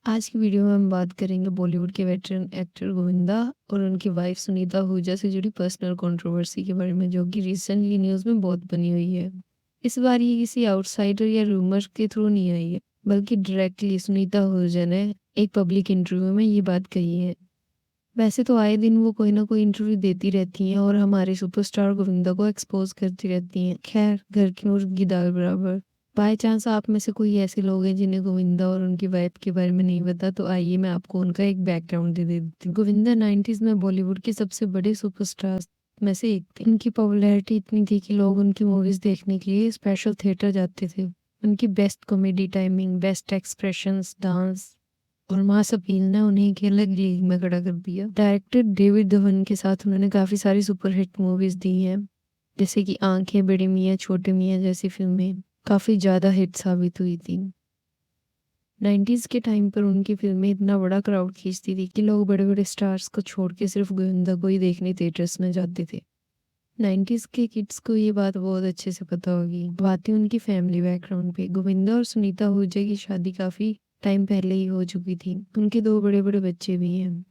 आज की वीडियो में हम बात करेंगे बॉलीवुड के वेटरन एक्टर गोविंदा और उनकी वाइफ सुनीता आहूजा से जुड़ी पर्सनल कंट्रोवर्सी के बारे में, जो कि रिसेंटली न्यूज़ में बहुत बनी हुई है। इस बार ये किसी आउटसाइडर या रूमर के थ्रू नहीं आई है, बल्कि डायरेक्टली सुनीता आहूजा ने एक पब्लिक इंटरव्यू में ये बात कही है। वैसे तो आए दिन वो कोई ना कोई इंटरव्यू देती रहती हैं और हमारे सुपरस्टार गोविंदा को एक्सपोज करती रहती हैं। खैर, घर की मुर्गी दाल बराबर। बाय चांस आप में से कोई ऐसे लोग हैं जिन्हें गोविंदा और उनकी वाइफ के बारे में नहीं पता, तो आइए मैं आपको उनका एक बैकग्राउंड दे देती हूँ। गोविंदा 90s में बॉलीवुड के सबसे बड़े सुपरस्टार्स में से एक थे। उनकी पॉपुलैरिटी इतनी थी कि लोग उनकी मूवीज देखने के लिए स्पेशल थिएटर जाते थे। उनकी best comedy timing, best expressions, dance और मास अपील ने उन्हें एक अलग लीग में खड़ा कर दिया। डायरेक्टर डेविड धवन के साथ उन्होंने काफी सारी सुपरहिट मूवीज दी हैं, जैसे कि आंखें, बड़े मियाँ छोटे मियाँ जैसी फिल्में काफी ज्यादा हिट साबित हुई थी। 90s के टाइम पर उनकी फिल्में इतना बड़ा क्राउड खींचती थी कि लोग बड़े बड़े स्टार्स को छोड़ के सिर्फ गोविंदा को ही देखने थिएटर्स में जाते थे। 90s के किड्स को ये बात बहुत अच्छे से पता होगी। बातें उनकी फैमिली बैकग्राउंड पे। गोविंदा और सुनीता आहूजा की शादी काफी टाइम पहले ही हो चुकी थी। उनके दो बड़े बड़े बच्चे भी हैं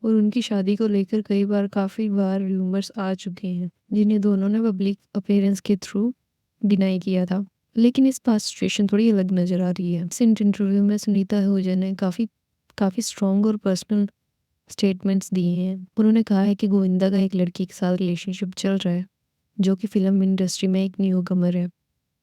और उनकी शादी को लेकर काफी बार रूमर्स आ चुके हैं, जिन्हें दोनों ने पब्लिक अपीयरेंस के थ्रू डिनाई किया था। लेकिन इस बार सिचुएशन थोड़ी अलग नजर आ रही है। रिसेंट इंटरव्यू में सुनीता आहूजा ने काफी काफी स्ट्रॉन्ग और पर्सनल स्टेटमेंट्स दिए हैं। उन्होंने कहा है कि गोविंदा का एक लड़की के साथ रिलेशनशिप चल रहा है, जो कि फिल्म इंडस्ट्री में एक न्यू कमर है।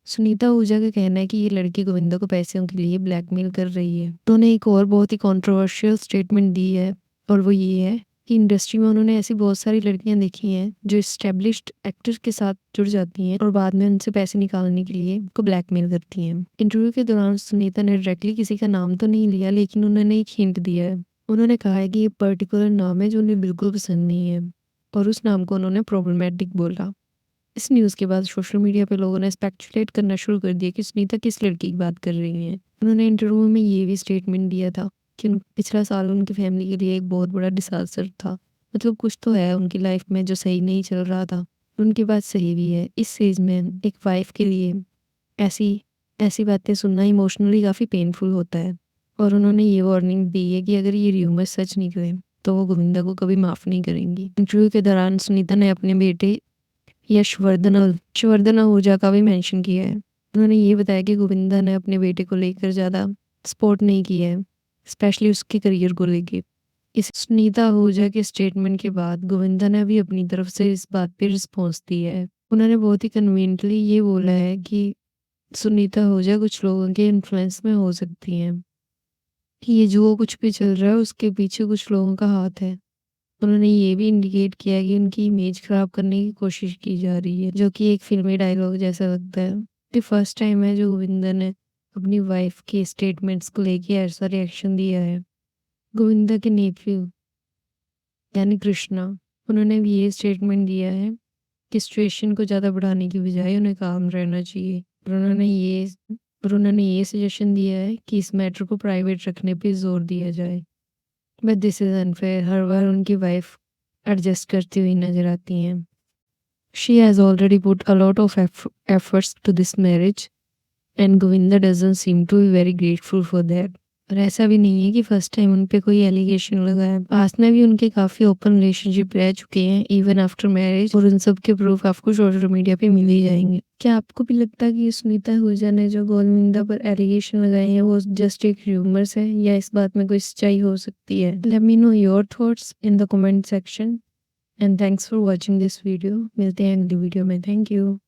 सुनीता आहूजा का कहना है कि ये लड़की गोविंदा को पैसों के लिए ब्लैकमेल कर रही है। उन्होंने एक और बहुत ही कंट्रोवर्शियल स्टेटमेंट दी है, और वो ये है कि इंडस्ट्री में उन्होंने ऐसी बहुत सारी लड़कियां देखी हैं जो एस्टेब्लिश्ड एक्टर के साथ जुड़ जाती हैं और बाद में उनसे पैसे निकालने के लिए उनको ब्लैकमेल करती हैं। इंटरव्यू के दौरान सुनीता ने डायरेक्टली किसी का नाम तो नहीं लिया, लेकिन उन्होंने एक हिंट दिया है। उन्होंने कहा है कि ये पर्टिकुलर नाम है जो उन्हें बिल्कुल पसंद नहीं है, और उस नाम को उन्होंने प्रॉब्लमेटिक बोला। इस न्यूज़ के बाद सोशल मीडिया पे लोगों ने स्पेकुलेट करना शुरू कर दिया कि सुनीता किस लड़की की बात कर रही हैं। उन्होंने इंटरव्यू में ये भी स्टेटमेंट दिया था कि पिछला साल उनकी फैमिली के लिए एक बहुत बड़ा डिसास्टर था। मतलब कुछ तो है उनकी लाइफ में जो सही नहीं चल रहा था। उनकी बात सही भी है। इस एज में एक वाइफ के लिए ऐसी ऐसी बातें सुनना इमोशनली काफ़ी पेनफुल होता है। और उन्होंने ये वार्निंग दी है कि अगर ये र्यूमर सच निकले तो वो गोविंदा को कभी माफ़ नहीं करेंगी। इंटरव्यू के दौरान सुनीता ने अपने बेटे यशवर्धन आहूजा का भी मेंशन किया है। उन्होंने ये बताया कि गोविंदा ने अपने बेटे को लेकर ज़्यादा सपोर्ट नहीं किया है, स्पेशली उसके करियर को लेके। इस सुनीता आहूजा के स्टेटमेंट के बाद गोविंदा ने भी अपनी तरफ से इस बात पे रिस्पॉन्स दिया है। उन्होंने बहुत ही कन्वीनियंटली ये बोला है कि सुनीता आहूजा कुछ लोगों के इन्फ्लुएंस में हो सकती हैं, कि ये जो कुछ भी चल रहा है उसके पीछे कुछ लोगों का हाथ है। उन्होंने ये भी इंडिकेट किया कि उनकी इमेज खराब करने की कोशिश की जा रही है, जो कि एक फिल्मी डायलॉग जैसा लगता है। ये फर्स्ट टाइम है जो गोविंदा ने अपनी वाइफ के स्टेटमेंट्स को लेके ऐसा रिएक्शन दिया है। गोविंदा के नेफ्यू यानी कृष्णा, उन्होंने भी ये स्टेटमेंट दिया है कि सिचुएशन को ज़्यादा बढ़ाने की बजाय उन्हें काम रहना चाहिए। और उन्होंने ये सजेशन दिया है कि इस मैटर को प्राइवेट रखने पे जोर दिया जाए। But this is unfair. हर बार उनकी वाइफ एडजस्ट करती हुई नजर आती हैं। She has already put a lot of efforts to this marriage and Govinda doesn't seem to be very grateful for that. और ऐसा भी नहीं है कि फर्स्ट टाइम उन पे कोई एलिगेशन लगा है। पास्ट में भी उनके काफ़ी ओपन रिलेशनशिप रह चुके हैं इवन आफ्टर मैरिज, और उन सब के प्रूफ आपको सोशल मीडिया पे मिल ही जाएंगे। क्या आपको भी लगता है कि सुनीता आहूजा ने जो गोविंदा पर एलिगेशन लगाए हैं वो जस्ट एक र्यूमर्स है, या इस बात में कोई सच्चाई हो सकती है? Let me know your thoughts in the comment section, and thanks for watching this video. मिलते हैं अगली वीडियो में। Thank you.